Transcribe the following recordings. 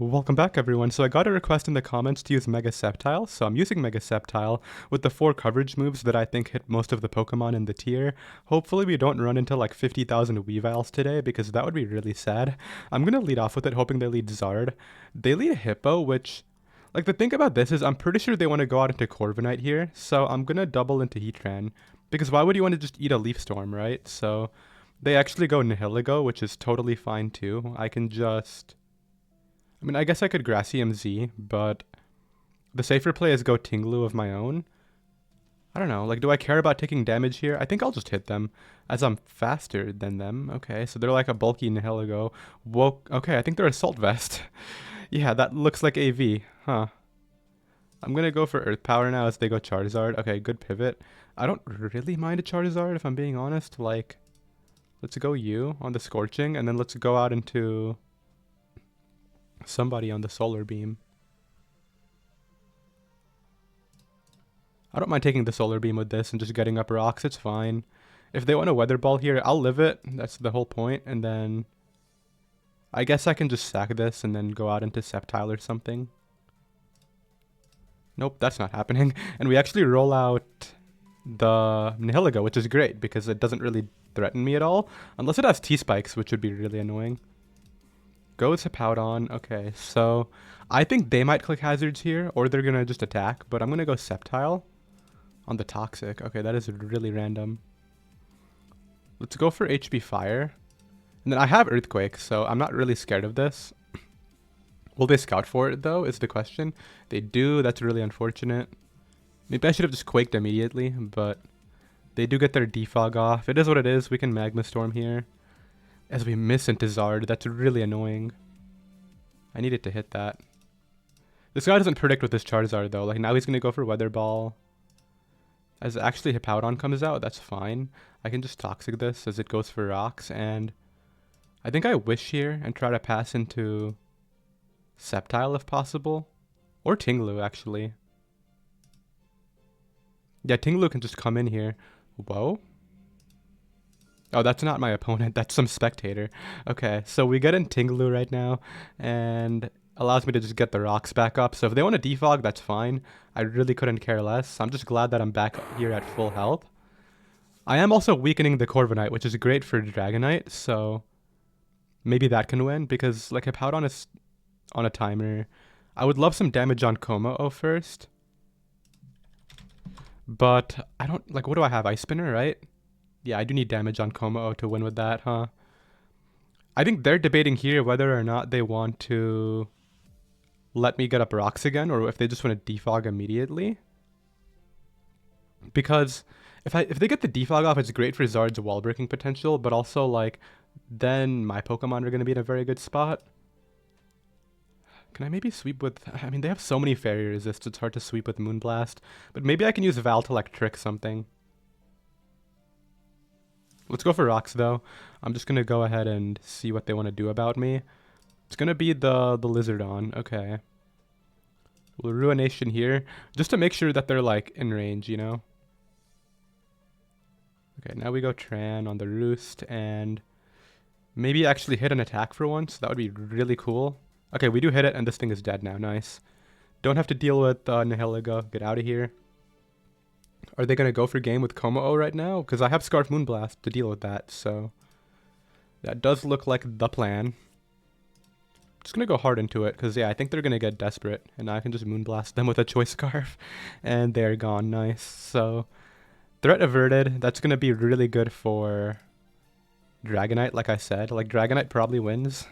Welcome back, everyone. So I got a request in the comments to use Mega Sceptile, so I'm using Mega Sceptile with the 4 coverage moves that I think hit most of the Pokemon in the tier. Hopefully we don't run into like 50,000 Weaviles today, because that would be really sad. I'm gonna lead off with it, hoping they lead Zard. They lead Hippo, which... Like, the thing about this is I'm pretty sure they want to go out into Corviknight here, so I'm gonna double into Heatran, because why would you want to just eat a Leaf Storm, right? So they actually go Nihilego, which is totally fine too. I can just... I mean, I guess I could Grassy MZ, but the safer play is go Tinglu of my own. I don't know, like, do I care about taking damage here? I think I'll just hit them, as I'm faster than them. Okay, so they're like a bulky Nihilego. Whoa, okay, I think they're Assault Vest. Yeah, that looks like AV, huh. I'm gonna go for Earth Power now as they go Charizard. Okay, good pivot. I don't really mind a Charizard, if I'm being honest. Like, let's go you on the Scorching, and then let's go out into... somebody on the Solar Beam. I don't mind taking the Solar Beam with this and just getting up rocks, it's fine. If they want a Weather Ball here, I'll live it. That's the whole point. And then I guess I can just sack this and then go out into Sceptile or something. Nope, that's not happening. And we actually roll out the Nihilego, which is great because it doesn't really threaten me at all. Unless it has T-Spikes, which would be really annoying. Goes Hippowdon. Okay, so I think they might click hazards here, or they're gonna just attack, but I'm gonna go Sceptile on the Toxic. Okay, that is really random. Let's go for HP Fire. And then I have Earthquake, so I'm not really scared of this. Will they scout for it, though, is the question. They do. That's really unfortunate. Maybe I should have just Quaked immediately, but they do get their Defog off. It is what it is. We can Magma Storm here. As we miss into Zard, that's really annoying. I needed to hit that. This guy doesn't predict with this Charizard though. Like, now he's gonna go for Weather Ball. As actually Hippowdon comes out, that's fine. I can just Toxic this as it goes for rocks, and I think I Wish here and try to pass into Sceptile if possible. Or Tinglu, actually. Yeah, Tinglu can just come in here. Whoa. Oh, that's not my opponent. That's some spectator. Okay, so we get in Tinglu right now, and allows me to just get the rocks back up. So if they want to defog, that's fine. I really couldn't care less. I'm just glad that I'm back here at full health. I am also weakening the Corviknight, which is great for Dragonite, so maybe that can win, because like Hippowdon is on a timer. I would love some damage on Como first, but I don't, like, what do I have? Ice Spinner, right? Yeah, I do need damage on Como to win with that, huh? I think they're debating here whether or not they want to let me get up rocks again, or if they just want to defog immediately. Because if they get the defog off, it's great for Zard's wall breaking potential, but also like then my Pokemon are going to be in a very good spot. Can I maybe sweep with... I mean, they have so many Fairy Resist, it's hard to sweep with Moonblast. But maybe I can use Val to like trick something. Let's go for rocks, though. I'm just going to go ahead and see what they want to do about me. It's going to be the Lizardon. Okay. We'll Ruination here, just to make sure that they're, like, in range, you know? Okay, now we go Tran on the Roost, and maybe actually hit an attack for once. That would be really cool. Okay, we do hit it, and this thing is dead now. Nice. Don't have to deal with Nihilego. Get out of here. Are they going to go for game with Como right now? Because I have Scarf Moonblast to deal with that, so that does look like the plan. Just going to go hard into it, because, yeah, I think they're going to get desperate, and now I can just Moonblast them with a Choice Scarf, and they're gone. Nice. So, threat averted. That's going to be really good for Dragonite, like I said. Like, Dragonite probably wins.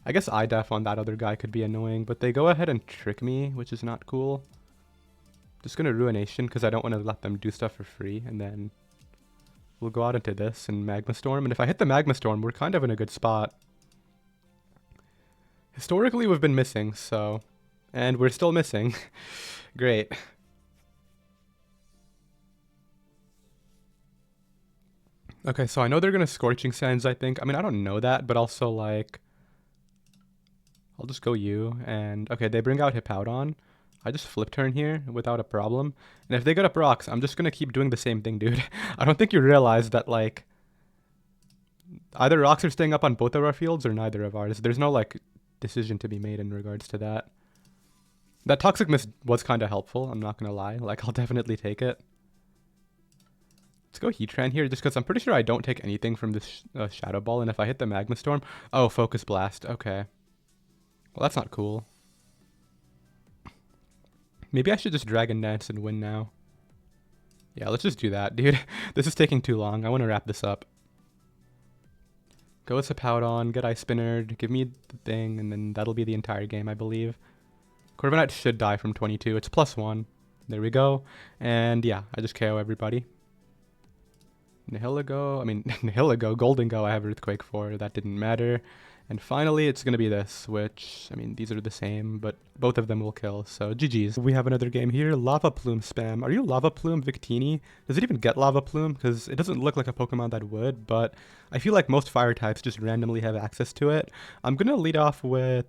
I guess IDEF on that other guy could be annoying, but they go ahead and trick me, which is not cool. Just gonna Ruination because I don't want to let them do stuff for free, and then we'll go out into this and Magma Storm. And if I hit the Magma Storm, we're kind of in a good spot. Historically, we've been missing, so... And we're still missing. Great. Okay, so I know they're gonna Scorching Sands, I think. I mean, I don't know that, but also, like... I'll just go you, and... Okay, they bring out Hippowdon. I just flip turn here without a problem. And if they get up rocks, I'm just going to keep doing the same thing, dude. I don't think you realize that, like, either rocks are staying up on both of our fields or neither of ours. There's no, like, decision to be made in regards to that. That Toxic Mist was kind of helpful, I'm not going to lie. Like, I'll definitely take it. Let's go Heatran here, just because I'm pretty sure I don't take anything from this Shadow Ball, and if I hit the Magma Storm... Oh, Focus Blast, okay. Well, that's not cool. Maybe I should just Dragon Dance and win now. Yeah, let's just do that, dude. This is taking too long. I want to wrap this up. Go with Sceptile, get Ice Spinnered, give me the thing, and then that'll be the entire game, I believe. Corviknight should die from 22. It's +1. There we go. And yeah, I just KO everybody. Nihilego, Golden Go I have Earthquake for. That didn't matter. And finally, it's going to be this, which, I mean, these are the same, but both of them will kill, so GG's. We have another game here, Lava Plume spam. Are you Lava Plume Victini? Does it even get Lava Plume? Because it doesn't look like a Pokemon that would, but I feel like most fire types just randomly have access to it. I'm going to lead off with...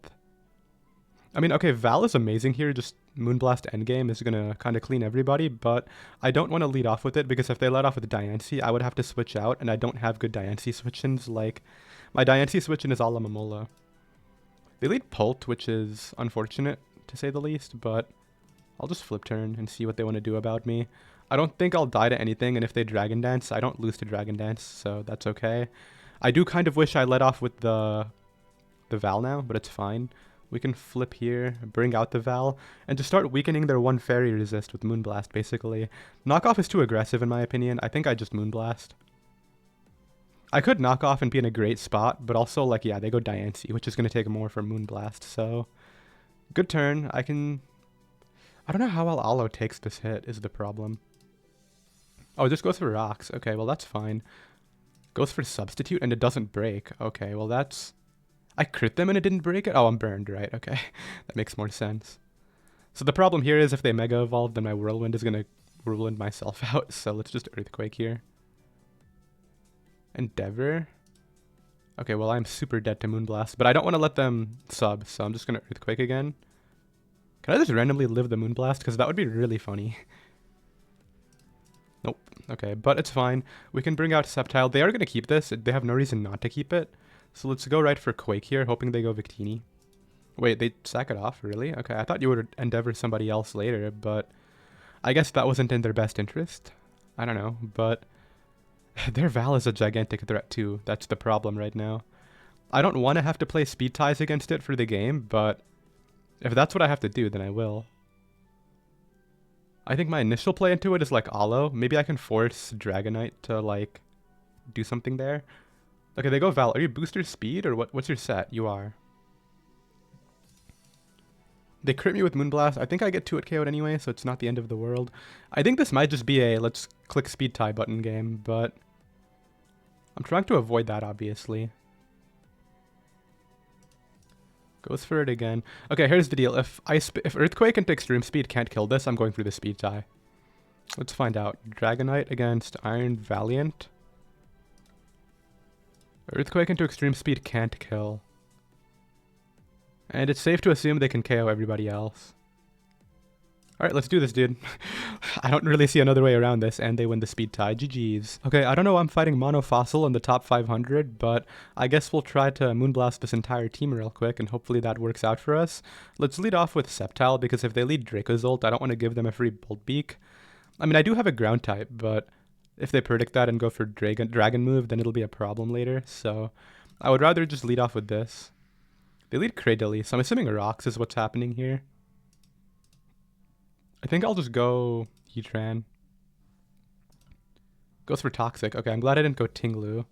I mean, okay, Val is amazing here, just Moonblast Endgame is going to kind of clean everybody, but I don't want to lead off with it, because if they let off with Diancie, I would have to switch out, and I don't have good Diancie switch-ins, like... My Diancie switch-in is Alomomola. They lead Pult, which is unfortunate, to say the least, but I'll just flip turn and see what they want to do about me. I don't think I'll die to anything, and if they Dragon Dance, I don't lose to Dragon Dance, so that's okay. I do kind of wish I let off with the Val now, but it's fine. We can flip here, bring out the Val, and just start weakening their one Fairy resist with Moonblast, basically. Knockoff is too aggressive, in my opinion. I think I just Moonblast. I could knock off and be in a great spot, but also, like, yeah, they go Diancie, which is going to take more from Moonblast, so... Good turn. I don't know how well Aloe takes this hit, is the problem. Oh, it just goes for Rocks. Okay, well, that's fine. Goes for Substitute, and it doesn't break. Okay, well, that's... I crit them and it didn't break it? Oh, I'm burned, right? Okay, that makes more sense. So the problem here is if they Mega Evolve, then my Whirlwind is going to Whirlwind myself out, so let's just Earthquake here. Endeavor. Okay, well, I'm super dead to Moonblast, but I don't want to let them sub, so I'm just going to Earthquake again. Can I just randomly live the Moonblast? Because that would be really funny. Nope. Okay, but it's fine. We can bring out Sceptile. They are going to keep this. They have no reason not to keep it. So let's go right for Quake here, hoping they go Victini. Wait, they sack it off? Really? Okay, I thought you would Endeavor somebody else later, but I guess that wasn't in their best interest. I don't know, but... Their Val is a gigantic threat too. That's the problem right now. I don't want to have to play speed ties against it for the game, but if that's what I have to do, then I will. I think my initial play into it is like Aloe. Maybe I can force Dragonite to like do something there. Okay, they go Val. Are you booster speed or what's your set? You are. They crit me with Moonblast. I think I get 2 at KO'd anyway, so it's not the end of the world. I think this might just be a let's click speed tie button game, but I'm trying to avoid that, obviously. Goes for it again. Okay, here's the deal. If Earthquake into Extreme Speed can't kill this, I'm going through the speed tie. Let's find out. Dragonite against Iron Valiant. Earthquake into Extreme Speed can't kill. And it's safe to assume they can KO everybody else. Alright, let's do this, dude. I don't really see another way around this, and they win the speed tie. GG's. Okay, I don't know why I'm fighting Monofossil in the top 500, but I guess we'll try to Moonblast this entire team real quick, and hopefully that works out for us. Let's lead off with Sceptile, because if they lead Dracozolt, I don't want to give them a free Bolt Beak. I mean, I do have a ground type, but if they predict that and go for Dragon move, then it'll be a problem later, so I would rather just lead off with this. They lead Cradily, so I'm assuming Rocks is what's happening here. I think I'll just go Heatran. Goes for Toxic. Okay, I'm glad I didn't go Tinglu.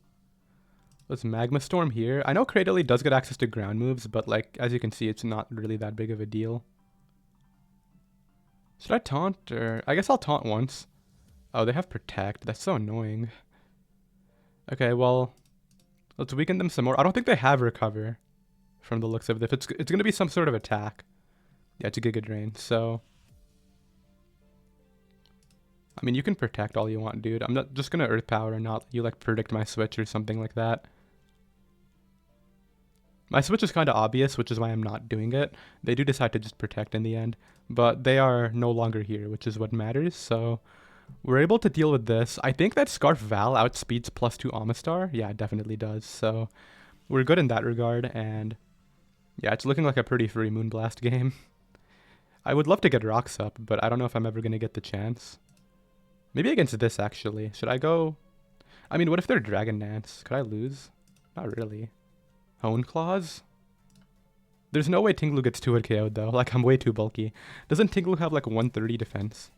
Let's Magma Storm here. I know Cradily does get access to ground moves, but like, as you can see, it's not really that big of a deal. Should I taunt or... I guess I'll taunt once. Oh, they have Protect. That's so annoying. Okay, well, let's weaken them some more. I don't think they have Recover from the looks of it. It's going to be some sort of attack. Yeah, it's a Giga Drain, so... I mean, you can Protect all you want, dude. I'm not just going to Earth Power and not let you, like, predict my switch or something like that. My switch is kind of obvious, which is why I'm not doing it. They do decide to just Protect in the end. But they are no longer here, which is what matters, so... We're able to deal with this. I think that Scarf Val outspeeds +2 Amistar. Yeah, it definitely does, so... We're good in that regard, and... Yeah, it's looking like a pretty free Moonblast game. I would love to get rocks up, but I don't know if I'm ever going to get the chance. Maybe against this, actually. Should I go... I mean, what if they're Dragon Dance? Could I lose? Not really. Hone Claws? There's no way Tinglu gets 2-hit KO'd, though. Like, I'm way too bulky. Doesn't Tinglu have, like, 130 defense?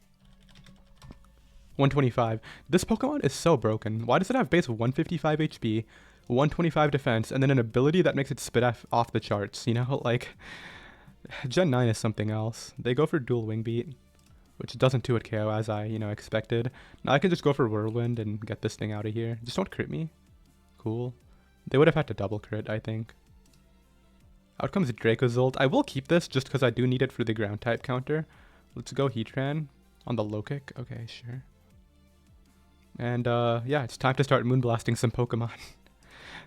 125. This Pokemon is so broken. Why does it have base 155 HP, 125 defense, and then an ability that makes it spit off the charts? You know, like... Gen 9 is something else. They go for dual Wing Beat, which doesn't 2-hit KO as I, expected. Now I can just go for Whirlwind and get this thing out of here. Just don't crit me. Cool. They would have had to double crit, I think. Out comes Dracozolt. I will keep this just because I do need it for the ground type counter. Let's go Heatran on the low kick. Okay, sure. And yeah, it's time to start moonblasting some Pokemon.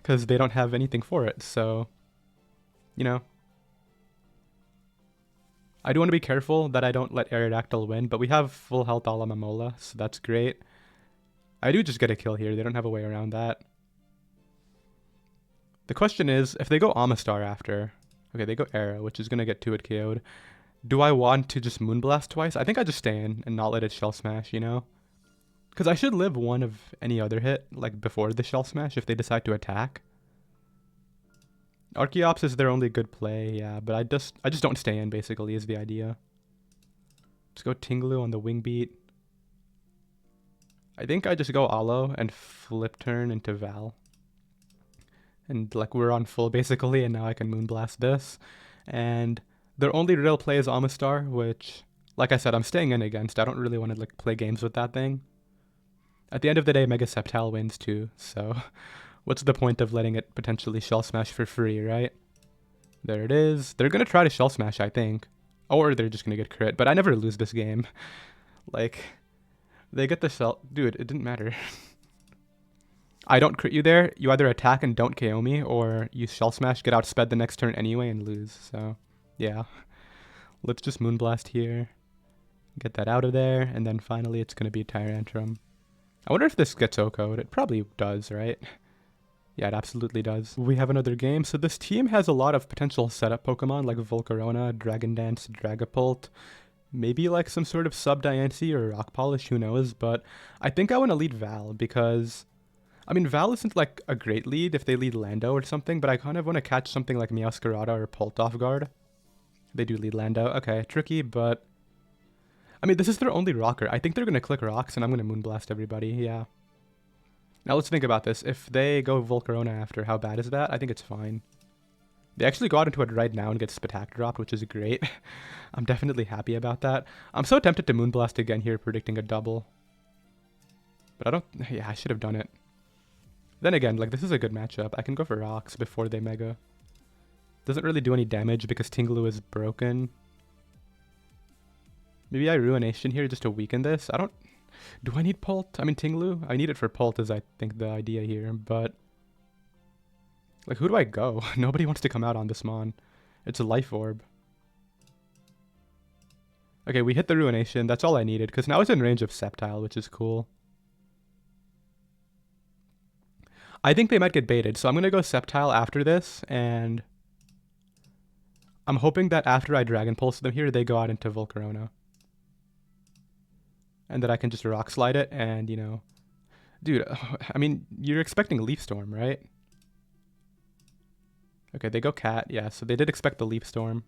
Because they don't have anything for it, so... I do want to be careful that I don't let Aerodactyl win, but we have full health a la Mamola, so that's great. I do just get a kill here. They don't have a way around that. The question is, if they go Amistar after... Okay, they go Arrow, which is going to get 2-hit KO'd. Do I want to just Moonblast twice? I think I just stay in and not let it Shell Smash, Because I should live one of any other hit, like before the Shell Smash, if they decide to attack. Archeops is their only good play, yeah, but I just don't stay in, basically, is the idea. Let's go Tinglu on the Wing Beat. I think I just go Aloe and flip turn into Val. And, like, we're on full, basically, and now I can Moonblast this. And their only real play is Amistar, which, like I said, I'm staying in against. I don't really want to, like, play games with that thing. At the end of the day, Mega Sceptile wins, too, so... What's the point of letting it potentially Shell Smash for free, right? There it is. They're going to try to Shell Smash, I think. Or they're just going to get crit. But I never lose this game. Like, they get the Shell... Dude, it didn't matter. I don't crit you there. You either attack and don't KO me, or you Shell Smash, get outsped the next turn anyway, and lose. So, yeah. Let's just Moonblast here. Get that out of there. And then finally, it's going to be Tyrantrum. I wonder if this gets O-Code. It probably does, right? Yeah, it absolutely does. We have another game. So this team has a lot of potential setup Pokemon like Volcarona, Dragon Dance, Dragapult, maybe like some sort of Sub-Diancie or Rock Polish, who knows, but I think I want to lead Val because, I mean, Val isn't like a great lead if they lead Lando or something, but I kind of want to catch something like Meowscarada or Pult off guard. They do lead Lando. Okay, tricky, but I mean, this is their only rocker. I think they're going to click rocks and I'm going to Moonblast everybody, yeah. Now let's think about this. If they go Volcarona after, how bad is that? I think it's fine. They actually got into it right now and get Spatak dropped, which is great. I'm definitely happy about that. I'm so tempted to Moonblast again here, predicting a double. But I don't... Yeah, I should have done it. Then again, like, this is a good matchup. I can go for rocks before they Mega. Doesn't really do any damage because Tinglu is broken. Maybe I Ruination here just to weaken this. I don't... Do I need Pult? I mean, Tinglu? I need it for Pult is, I think, the idea here, but... Like, who do I go? Nobody wants to come out on this Mon. It's a Life Orb. Okay, we hit the Ruination. That's all I needed, because now it's in range of Sceptile, which is cool. I think they might get baited, so I'm going to go Sceptile after this, and... I'm hoping that after I Dragon Pulse them here, they go out into Volcarona. And that I can just Rock Slide it, and, Dude, I mean, you're expecting Leaf Storm, right? Okay, they go Cat, yeah, so they did expect the Leaf Storm.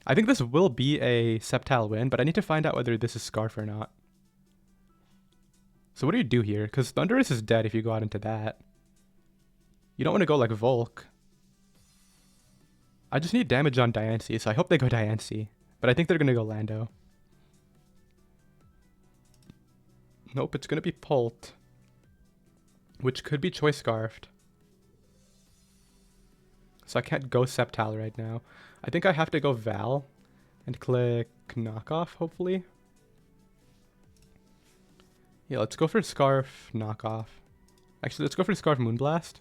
I think this will be a Sceptile win, but I need to find out whether this is Scarf or not. So what do you do here? Because Thundurus is dead if you go out into that. You don't want to go like Volk. I just need damage on Diancie, so I hope they go Diancie. But I think they're going to go Lando. Nope, it's going to be Pult. Which could be Choice Scarfed. So I can't go Sceptile right now. I think I have to go Val. And click Knockoff, hopefully. Yeah, let's go for Scarf Knockoff. Actually, let's go for Scarf Moonblast.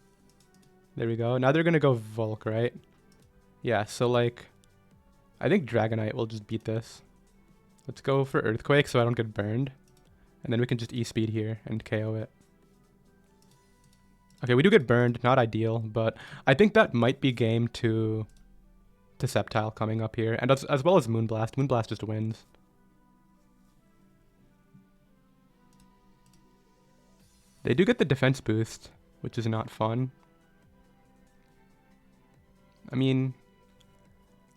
There we go. Now they're going to go Volk, right? Yeah, so like... I think Dragonite will just beat this. Let's go for Earthquake so I don't get burned. And then we can just E-Speed here and KO it. Okay, we do get burned. Not ideal, but I think that might be game to to Sceptile coming up here, and as well as Moonblast. Moonblast just wins. They do get the defense boost, which is not fun. I mean,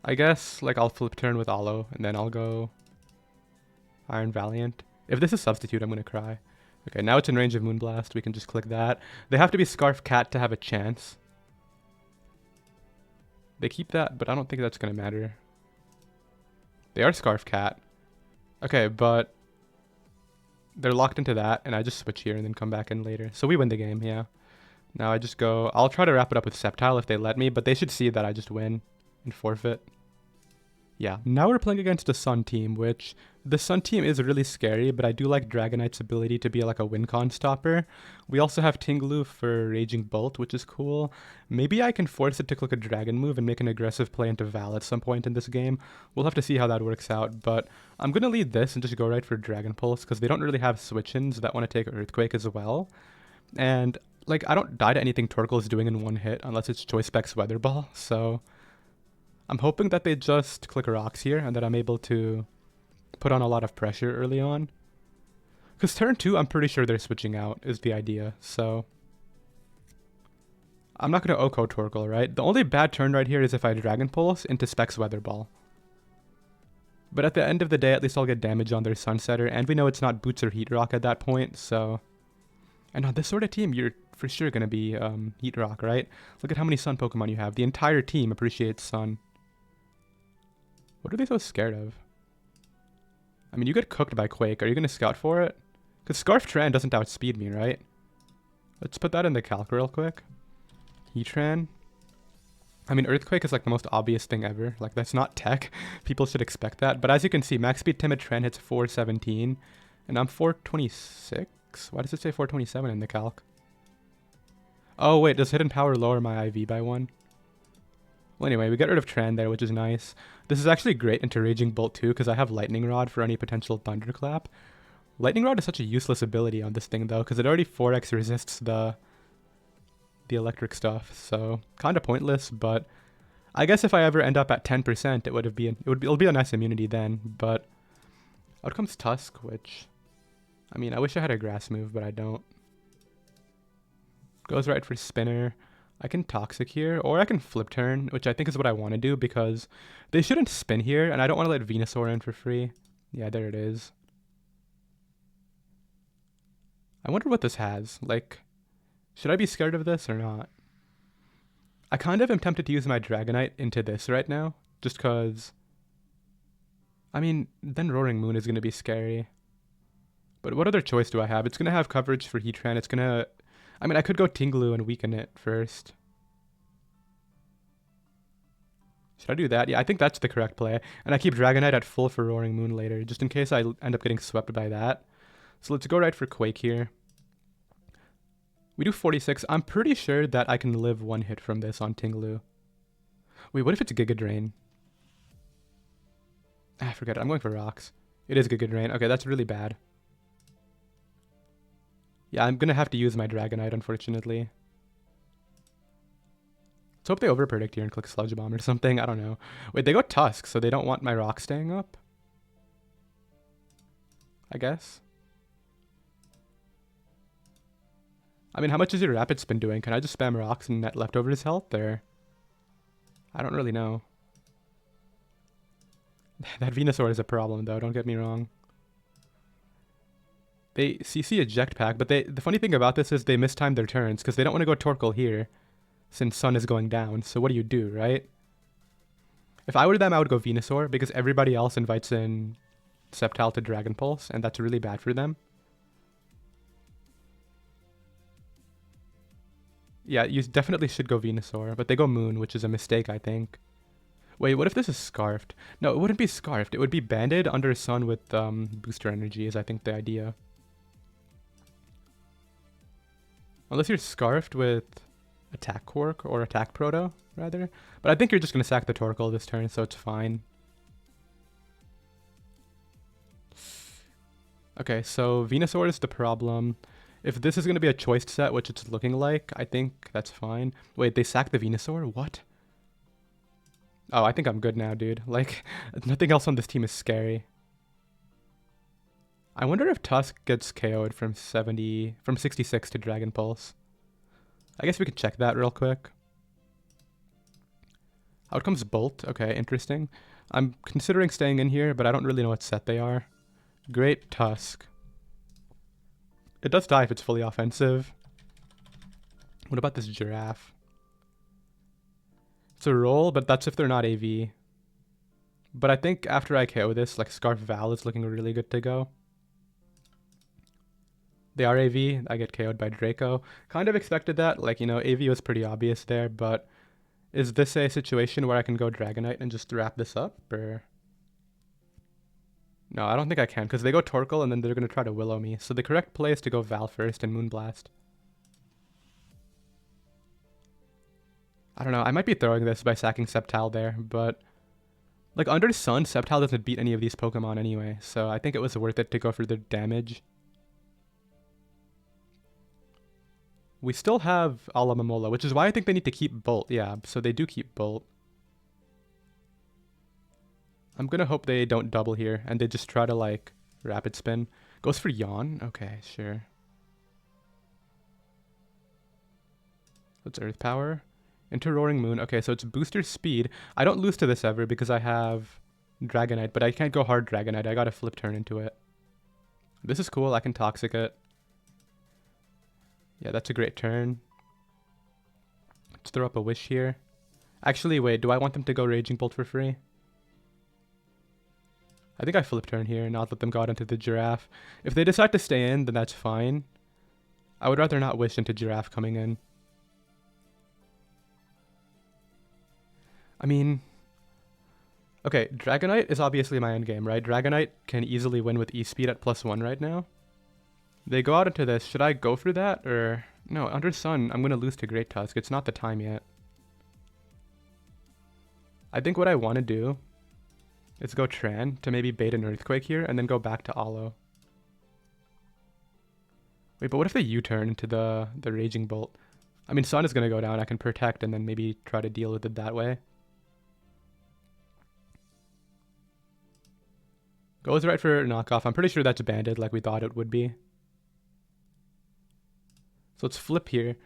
I guess like I'll flip turn with Aloe, and then I'll go Iron Valiant. If this is Substitute, I'm gonna cry. Okay, now it's in range of Moonblast. We can just click that. They have to be Scarf Cat to have a chance. They keep that, but I don't think that's gonna matter. They are Scarf Cat. Okay, but they're locked into that, and I just switch here and then come back in later. So we win the game, yeah. Now I just go... I'll try to wrap it up with Sceptile if they let me, but they should see that I just win and forfeit. Yeah. Now we're playing against a Sun team, which... The Sun team is really scary, but I do like Dragonite's ability to be like a win con stopper. We also have Tinglu for Raging Bolt, which is cool. Maybe I can force it to click a Dragon move and make an aggressive play into Val at some point in this game. We'll have to see how that works out, but I'm going to lead this and just go right for Dragon Pulse, because they don't really have switch-ins that want to take Earthquake as well. And, like, I don't die to anything Torkoal is doing in one hit, unless it's Choice Specs Weather Ball, so... I'm hoping that they just click Rocks here, and that I'm able to put on a lot of pressure early on. Because turn 2, I'm pretty sure they're switching out, is the idea, so... I'm not going to Oko Torkoal, right? The only bad turn right here is if I Dragon Pulse into Specs Weather Ball. But at the end of the day, at least I'll get damage on their Sunsetter, and we know it's not Boots or Heat Rock at that point, so... And on this sort of team, you're for sure going to be Heat Rock, right? Look at how many Sun Pokemon you have. The entire team appreciates Sun. What are they so scared of? I mean, you get cooked by Quake. Are you going to scout for it? Because Scarf Tran doesn't outspeed me, right? Let's put that in the calc real quick. Heatran. I mean, Earthquake is like the most obvious thing ever. Like, that's not tech. People should expect that. But as you can see, Max Speed Timid Tran hits 417. And I'm 426? Why does it say 427 in the calc? Oh, wait. Does Hidden Power lower my IV by 1? Well, anyway, we get rid of Tran there, which is nice. This is actually great into Raging Bolt too, because I have Lightning Rod for any potential Thunderclap. Lightning Rod is such a useless ability on this thing though, because it already 4x resists the electric stuff, so kind of pointless. But I guess if I ever end up at 10%, it'll be a nice immunity then. But out comes Tusk, which I mean, I wish I had a Grass move, but I don't. Goes right for Spinner. I can Toxic here, or I can Flip Turn, which I think is what I want to do, because they shouldn't spin here, and I don't want to let Venusaur in for free. Yeah, there it is. I wonder what this has. Like, should I be scared of this or not? I kind of am tempted to use my Dragonite into this right now, just because... I mean, then Roaring Moon is going to be scary. But what other choice do I have? It's going to have coverage for Heatran. It's going to... I mean, I could go Tinglu and weaken it first. Should I do that? Yeah, I think that's the correct play. And I keep Dragonite at full for Roaring Moon later, just in case I end up getting swept by that. So let's go right for Quake here. We do 46. I'm pretty sure that I can live one hit from this on Tinglu. Wait, what if it's Giga Drain? Ah, forget it. I'm going for Rocks. It is Giga Drain. Okay, that's really bad. Yeah, I'm going to have to use my Dragonite, unfortunately. Let's hope they overpredict here and click Sludge Bomb or something. I don't know. Wait, they go Tusk, so they don't want my Rock staying up? I guess. I mean, how much is your Rapid Spin doing? Can I just spam Rocks and net leftovers health, or... I don't really know. That Venusaur is a problem, though. Don't get me wrong. They CC Eject Pack, but the funny thing about this is they mistime their turns because they don't want to go Torkoal here since Sun is going down. So what do you do, right? If I were them, I would go Venusaur because everybody else invites in Sceptile to Dragon Pulse, and that's really bad for them. Yeah, you definitely should go Venusaur, but they go Moon, which is a mistake, I think. Wait, what if this is Scarfed? No, it wouldn't be Scarfed. It would be Banded under Sun with Booster Energy is, I think, the idea. Unless you're Scarfed with Attack Quark or Attack Proto, rather. But I think you're just going to sack the Torkoal this turn, so it's fine. Okay, so Venusaur is the problem. If this is going to be a choiced set, which it's looking like, I think that's fine. Wait, they sack the Venusaur? What? Oh, I think I'm good now, dude. Like, nothing else on this team is scary. I wonder if Tusk gets KO'd from 66 to Dragon Pulse. I guess we could check that real quick. Out comes Bolt. Okay, interesting. I'm considering staying in here, but I don't really know what set they are. Great Tusk. It does die if it's fully offensive. What about this Giraffe? It's a roll, but that's if they're not AV. But I think after I KO this, like Scarf Val is looking really good to go. They are AV. I get KO'd by Draco. Kind of expected that. Like, you know, AV was pretty obvious there, but is this a situation where I can go Dragonite and just wrap this up, or? No, I don't think I can, because they go Torkoal and then they're going to try to Willow me. So the correct play is to go Val first and Moonblast. I don't know. I might be throwing this by sacking Sceptile there, but like under Sun, Sceptile doesn't beat any of these Pokemon anyway, so I think it was worth it to go for the damage. We still have Alomomola, which is why I think they need to keep Bolt. Yeah, so they do keep Bolt. I'm gonna hope they don't double here, and they just try to, like, Rapid Spin. Goes for Yawn? Okay, sure. What's Earth Power? Into Roaring Moon. Okay, so it's Booster Speed. I don't lose to this ever because I have Dragonite, but I can't go hard Dragonite. I gotta Flip Turn into it. This is cool. I can Toxic it. Yeah, that's a great turn. Let's throw up a Wish here. Actually, wait, do I want them to go Raging Bolt for free? I think I Flip Turn here, not let them go out into the Giraffe. If they decide to stay in, then that's fine. I would rather not Wish into Giraffe coming in. I mean, okay, Dragonite is obviously my endgame, right? Dragonite can easily win with E-Speed at +1 right now. They go out into this. Should I go for that? Or no, under Sun, I'm going to lose to Great Tusk. It's not the time yet. I think what I want to do is go Tran to maybe bait an Earthquake here and then go back to Alo. Wait, but what if they U-turn into the Raging Bolt? I mean, Sun is going to go down. I can protect and then maybe try to deal with it that way. Goes right for knockoff. I'm pretty sure that's banded like we thought it would be. So let's flip here,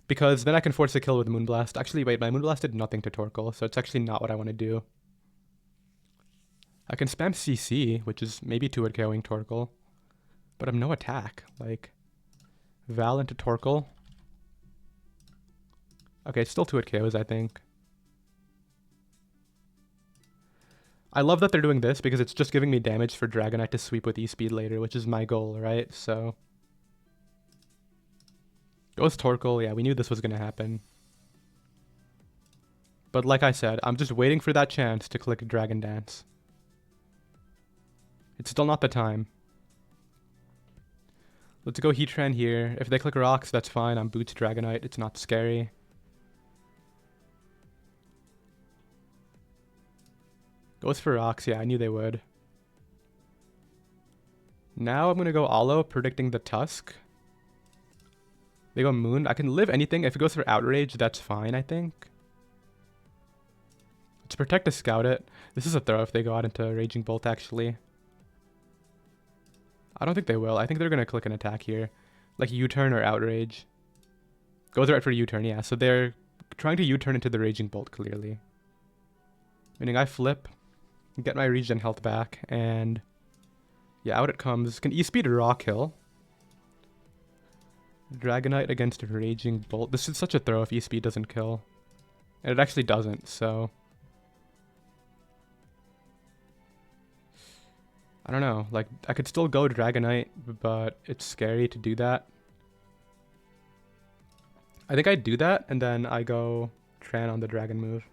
because then I can force a kill with Moonblast. Actually, wait, my Moonblast did nothing to Torkoal, so it's actually not what I want to do. I can spam CC, which is maybe 2-hit KOing Torkoal, but I'm no attack. Like, Val into Torkoal. Okay, it's still 2-hit KOs, I think. I love that they're doing this, because it's just giving me damage for Dragonite to sweep with E-Speed later, which is my goal, right? So goes Torkoal. Yeah, we knew this was going to happen. But like I said, I'm just waiting for that chance to click Dragon Dance. It's still not the time. Let's go Heatran here. If they click Rocks, that's fine. I'm Boots Dragonite. It's not scary. Goes for Rocks. Yeah, I knew they would. Now I'm going to go Alo, predicting the Tusk. They go Moon. I can live anything. If it goes for Outrage, that's fine, I think. Let's protect to Scout it. This is a throw if they go out into Raging Bolt, actually. I don't think they will. I think they're going to click an attack here. Like U-turn or Outrage. Goes right for U-turn, yeah. So they're trying to U-turn into the Raging Bolt, clearly. Meaning I flip, get my regen health back, and yeah, out it comes. Can E-Speed Rock Hill. Dragonite against Raging Bolt. This is such a throw if E-Speed doesn't kill. And it actually doesn't, so I don't know. Like, I could still go Dragonite, but it's scary to do that. I think I do that, and then I go Tran on the Dragon move.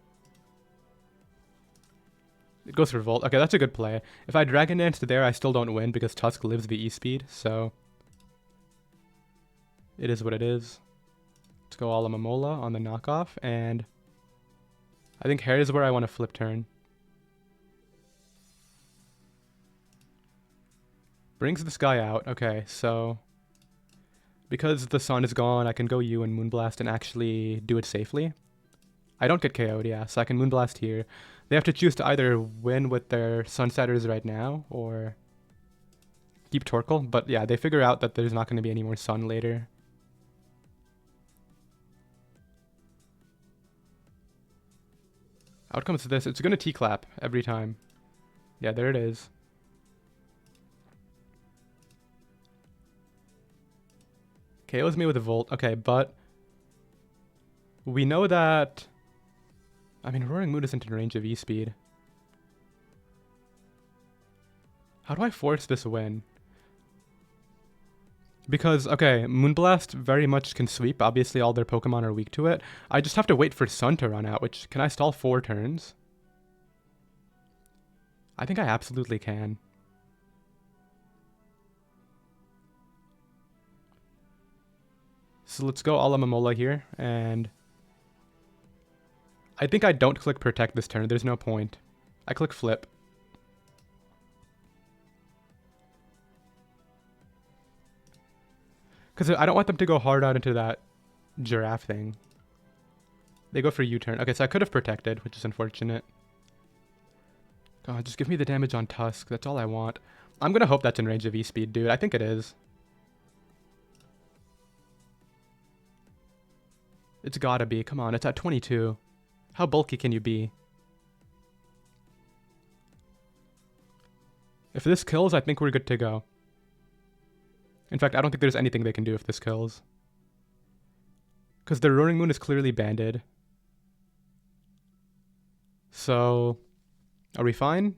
It goes for Volt. Okay, that's a good play. If I Dragon Danced there, I still don't win because Tusk lives the E-Speed, so it is what it is. Let's go Alomomola on the knockoff, and I think Hair is where I want to Flip Turn. Brings this guy out. Okay, so because the Sun is gone, I can go U and Moonblast and actually do it safely. I don't get KO'd, yeah, so I can Moonblast here. They have to choose to either win with their Sunsetters right now or keep Torkoal. But yeah, they figure out that there's not going to be any more Sun later. Outcomes to this, it's going to T-clap every time. Yeah, there it is. KOs me with a Volt. Okay, but we know that... I mean, Roaring Moon isn't in range of E-Speed. How do I force this win? Because, okay, Moonblast very much can sweep. Obviously, all their Pokemon are weak to it. I just have to wait for Sun to run out, which... Can I stall 4 turns? I think I absolutely can. So let's go Alomomola here, and... I think I don't click Protect this turn. There's no point. I click Flip. Because I don't want them to go hard out into that giraffe thing. They go for U-turn. Okay, so I could have protected, which is unfortunate. God, just give me the damage on Tusk. That's all I want. I'm going to hope that's in range of E-Speed, dude. I think it is. It's gotta be. Come on, it's at 22. How bulky can you be? If this kills, I think we're good to go. In fact, I don't think there's anything they can do if this kills. Because their Roaring Moon is clearly banded. So, are we fine?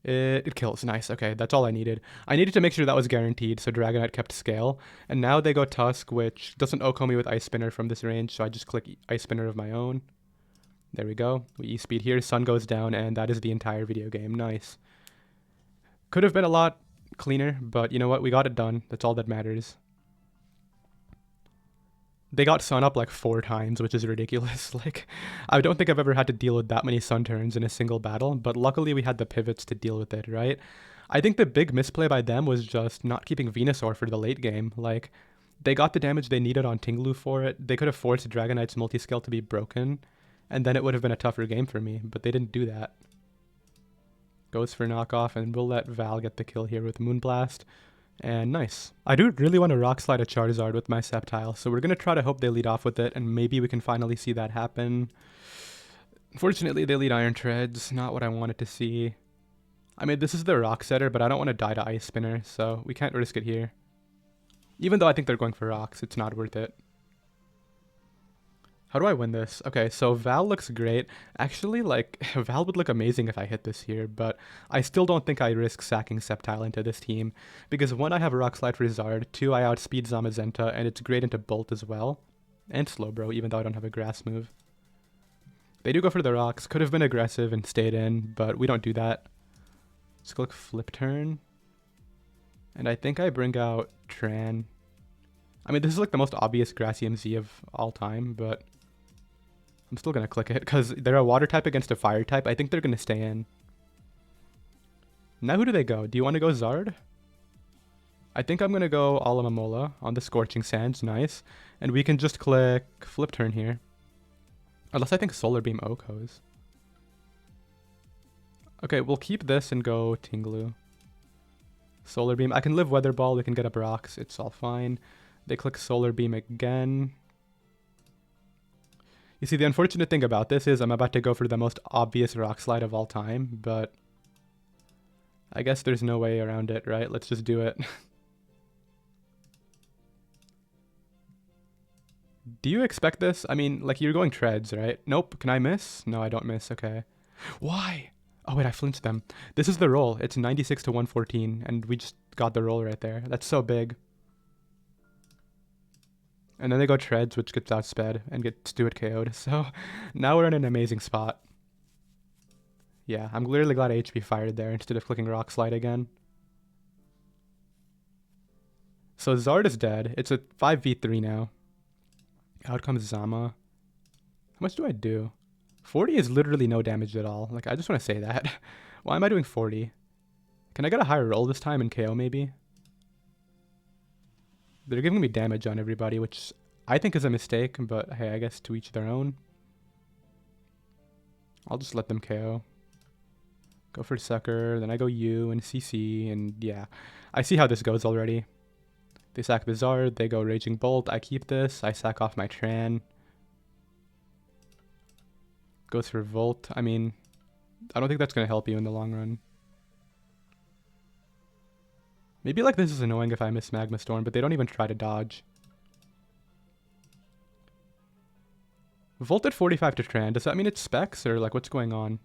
It kills. Nice. Okay, that's all I needed. I needed to make sure that was guaranteed, so Dragonite kept scale. And now they go Tusk, which doesn't OHKO me with Ice Spinner from this range, so I just click Ice Spinner of my own. There we go. We E-Speed here, Sun goes down, and that is the entire video game. Nice. Could have been a lot cleaner, but you know what? We got it done. That's all that matters. They got Sun up like 4 times, which is ridiculous. Like, I don't think I've ever had to deal with that many Sun turns in a single battle, but luckily we had the pivots to deal with it, right? I think the big misplay by them was just not keeping Venusaur for the late game. Like, they got the damage they needed on Tinglu for it. They could have forced Dragonite's multiscale to be broken, and then it would have been a tougher game for me, but they didn't do that. Goes for knockoff, and we'll let Val get the kill here with Moonblast. And nice. I do really want to Rock Slide a Charizard with my Sceptile, so we're going to try to hope they lead off with it, and maybe we can finally see that happen. Unfortunately, they lead Iron Treads, not what I wanted to see. I mean, this is the Rock Setter, but I don't want to die to Ice Spinner, so we can't risk it here. Even though I think they're going for Rocks, it's not worth it. How do I win this? Okay, so Val looks great. Actually, like, Val would look amazing if I hit this here, but I still don't think I risk sacking Sceptile into this team, because 1, I have a Rock Slide for Zard, 2, I outspeed Zamazenta, and it's great into Bolt as well. And Slowbro, even though I don't have a Grass move. They do go for the Rocks. Could have been aggressive and stayed in, but we don't do that. Let's click Flip Turn. And I think I bring out Tran. I mean, this is like the most obvious Grassium Z of all time, but... I'm still going to click it, because they're a water type against a fire type. I think they're going to stay in. Now who do they go? Do you want to go Zard? I think I'm going to go Alomomola on the Scorching Sands. Nice. And we can just click Flip Turn here. Unless I think Solar Beam OHKOs. Okay, we'll keep this and go Tinglu. Solar Beam. I can live Weather Ball. We can get up Rocks. It's all fine. They click Solar Beam again. You see, the unfortunate thing about this is I'm about to go for the most obvious Rock Slide of all time, but I guess there's no way around it, right? Let's just do it. Do you expect this? I mean, like, you're going Treads, right? Nope. Can I miss? No, I don't miss. Okay. Why? Oh, wait, I flinched them. This is the roll. It's 96 to 114, and we just got the roll right there. That's so big. And then they go Treads, which gets outsped and gets Stuart KO'd. So now we're in an amazing spot. Yeah, I'm literally glad I HP fired there instead of clicking Rock Slide again. So Zard is dead. It's a 5v3 now. Out comes Zama. How much do I do? 40 is literally no damage at all. Like, I just want to say that. Why am I doing 40? Can I get a higher roll this time and KO maybe? They're giving me damage on everybody, which I think is a mistake, but hey, I guess to each their own. I'll just let them KO. Go for Sucker, then I go U and CC, and yeah. I see how this goes already. They sack Bizarre, they go Raging Bolt, I keep this, I sack off my Tran. Goes for Volt. I mean, I don't think that's going to help you in the long run. Maybe like this is annoying if I miss Magma Storm, but they don't even try to dodge. Volt at 45 to Tran, does that mean it's specs or like what's going on?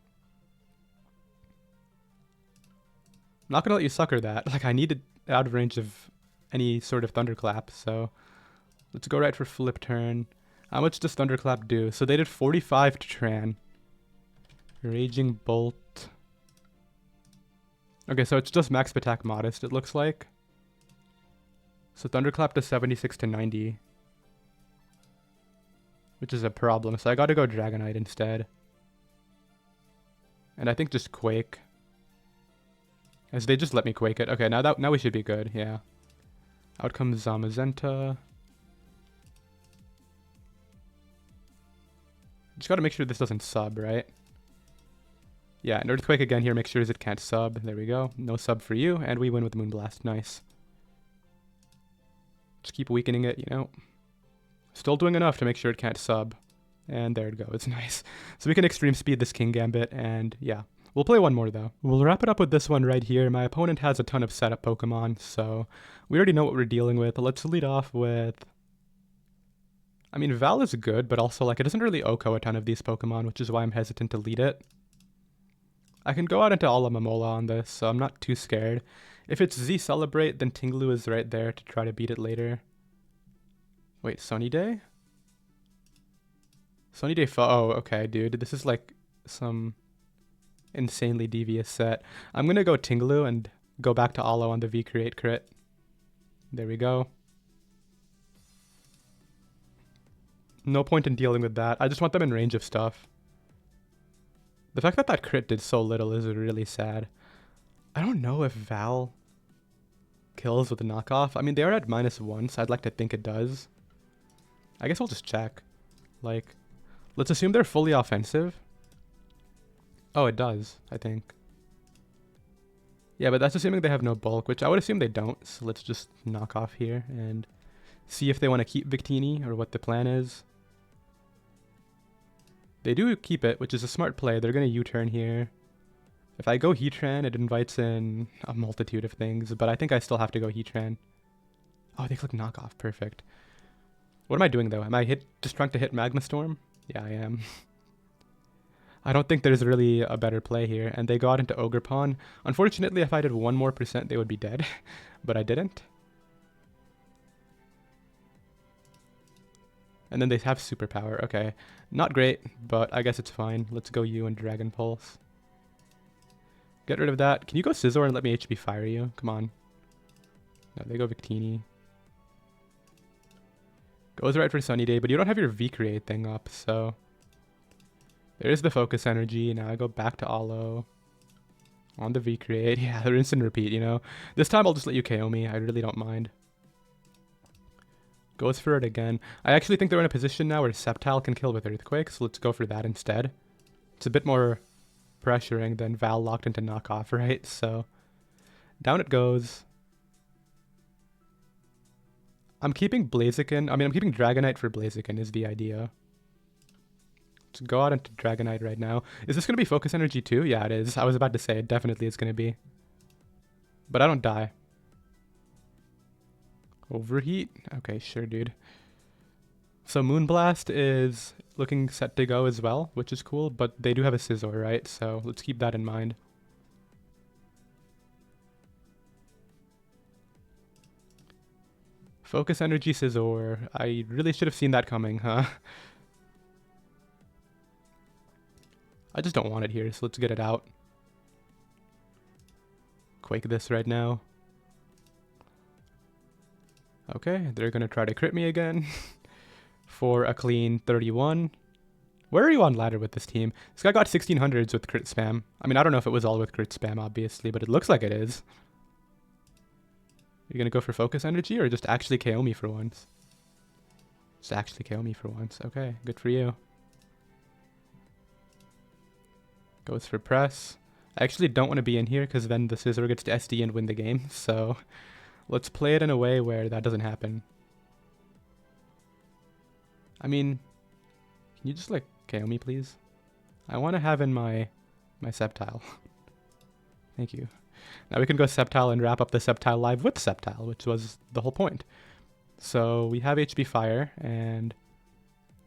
I'm not going to let you sucker that. Like I need it out of range of any sort of Thunderclap, so let's go right for Flip Turn. How much does Thunderclap do? So they did 45 to Tran. Raging Bolt. Okay, so it's just max attack modest, it looks like. So Thunderclap does 76 to 90. Which is a problem, so I gotta go Dragonite instead. And I think just Quake. As they just let me Quake it. Okay, now we should be good, yeah. Out comes Zamazenta. Just gotta make sure this doesn't sub, right? Yeah, an Earthquake again here, make sure it can't sub. There we go. No sub for you, and we win with Moonblast. Nice. Just keep weakening it, you know. Still doing enough to make sure it can't sub. And there it goes. Nice. So we can extreme speed this King Gambit, and yeah. We'll play one more, though. We'll wrap it up with this one right here. My opponent has a ton of setup Pokemon, so we already know what we're dealing with. Let's lead off with... I mean, Val is good, but also, like, it doesn't really OHKO a ton of these Pokemon, which is why I'm hesitant to lead it. I can go out into Ala Mamola on this, so I'm not too scared. If it's Z Celebrate, then Tinglu is right there to try to beat it later. Wait, Sunny Day? Sunny Day Oh, okay, dude. This is like some insanely devious set. I'm gonna go Tinglu and go back to Alo on the V-Create crit. There we go. No point in dealing with that. I just want them in range of stuff. The fact that that crit did so little is really sad. I don't know if Val kills with a knockoff. I mean, they are at -1, so I'd like to think it does. I guess I'll just check. Like, let's assume they're fully offensive. Oh, it does, I think. Yeah, but that's assuming they have no bulk, which I would assume they don't. So let's just knock off here and see if they want to keep Victini or what the plan is. They do keep it, which is a smart play. They're going to U-turn here. If I go Heatran, it invites in a multitude of things, but I think I still have to go Heatran. Oh, they click knockoff. Perfect. What am I doing, though? Am I just trying to hit Magma Storm? Yeah, I am. I don't think there's really a better play here, and they got into Ogerpon. Unfortunately, if I did 1% more, they would be dead, but I didn't. And then they have Superpower. Okay, not great, but I guess it's fine. Let's go U and Dragon Pulse. Get rid of that. Can you go Scizor and let me HP fire you? Come on. No, they go Victini. Goes right for Sunny Day, but you don't have your V-Create thing up, so... There's the Focus Energy. Now I go back to Alo. On the V-Create. Yeah, they're instant repeat, you know? This time I'll just let you KO me. I really don't mind. Goes for it again. I actually think they're in a position now where Sceptile can kill with Earthquake, so let's go for that instead. It's a bit more pressuring than Val locked into knockoff, right? So, down it goes. I'm keeping Blaziken. I mean, I'm keeping Dragonite for Blaziken is the idea. Let's go out into Dragonite right now. Is this going to be Focus Energy too? Yeah, it is. I was about to say it definitely is going to be. But I don't die. Overheat? Okay, sure, dude. So Moonblast is looking set to go as well, which is cool, but they do have a Scizor, right? So let's keep that in mind. Focus Energy Scizor. I really should have seen that coming, huh? I just don't want it here, so let's get it out. Quake this right now. Okay, they're gonna try to crit me again for a clean 31. Where are you on ladder with this team? This guy got 1600s with crit spam. I mean, I don't know if it was all with crit spam, obviously, but it looks like it is. You're gonna go for Focus Energy or just actually KO me for once? Just actually KO me for once. Okay, good for you. Goes for press. I actually don't want to be in here because then the scissor gets to SD and win the game. So let's play it in a way where that doesn't happen. I mean, can you just like KO me, please? I want to have in my Sceptile. Thank you. Now we can go Sceptile and wrap up the Sceptile live with Sceptile, which was the whole point. So we have HB Fire, and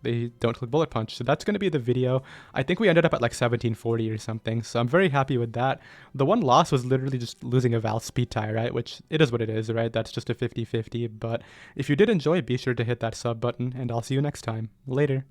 they don't click Bullet Punch. So that's going to be the video. I think we ended up at like 1740 or something. So I'm very happy with that. The one loss was literally just losing a Val speed tie, right? Which it is what it is, right? That's just a 50-50. But if you did enjoy, be sure to hit that sub button, and I'll see you next time. Later.